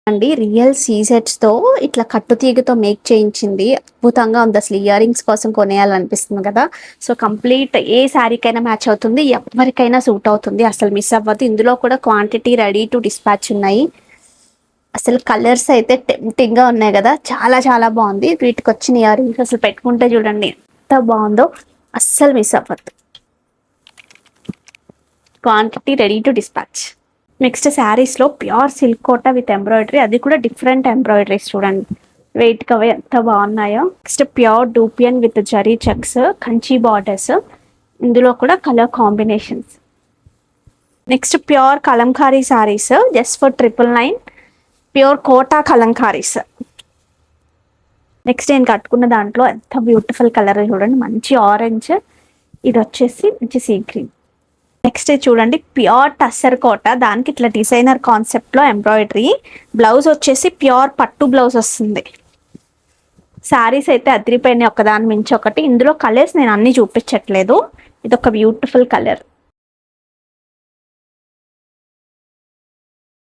అండి రియల్ సీజెట్స్ తో ఇట్లా కట్టుతీగతో మేక్ చేయించింది. అద్భుతంగా ఉంది. అసలు ఇయర్ రింగ్స్ కోసం కొనేయాలనిపిస్తుంది కదా. సో కంప్లీట్ ఏ శారీకైనా మ్యాచ్ అవుతుంది, ఎవరికైనా సూట్ అవుతుంది. అసలు మిస్ అవ్వద్దు. ఇందులో కూడా క్వాంటిటీ రెడీ టు డిస్పాచ్ ఉన్నాయి. అసలు కలర్స్ అయితే టెంప్టింగ్ గా ఉన్నాయి కదా, చాలా చాలా బాగుంది. వీటికి వచ్చిన ఇయర్ రింగ్స్ అసలు పెట్టుకుంటే చూడండి ఎంత బాగుందో. అస్సలు మిస్ అవ్వద్దు. Quantity ready to dispatch. Next saris లో pure silk Kota with embroidery, అది కూడా డిఫరెంట్ ఎంబ్రాయిడరీస్ చూడండి. వెయిట్ కవే ఎంత బాగున్నాయో. Next pure dupion with zari checks, Kanchi borders. ఇందులో కూడా colour combinations. Next pure Kalamkari saris just for 999. Pure Kota Kalamkaris. Next నేను కట్టుకున్న దాంట్లో ఎంత బ్యూటిఫుల్ కలర్ చూడండి, మంచి ఆరెంజ్. ఇది వచ్చేసి మంచి సీ గ్రీన్. నెక్స్ట్ చూడండి ప్యూర్ టస్సర్ కోట, దానికి ఇట్లా డిజైనర్ కాన్సెప్ట్ లో ఎంబ్రాయిడరీ. బ్లౌజ్ వచ్చేసి ప్యూర్ పట్టు బ్లౌజ్ వస్తుంది. శారీస్ అయితే అదిరిపోయినాయి ఒకదాని మించి ఒకటి. ఇందులో కలర్స్ నేను అన్ని చూపించట్లేదు. ఇది ఒక బ్యూటిఫుల్ కలర్.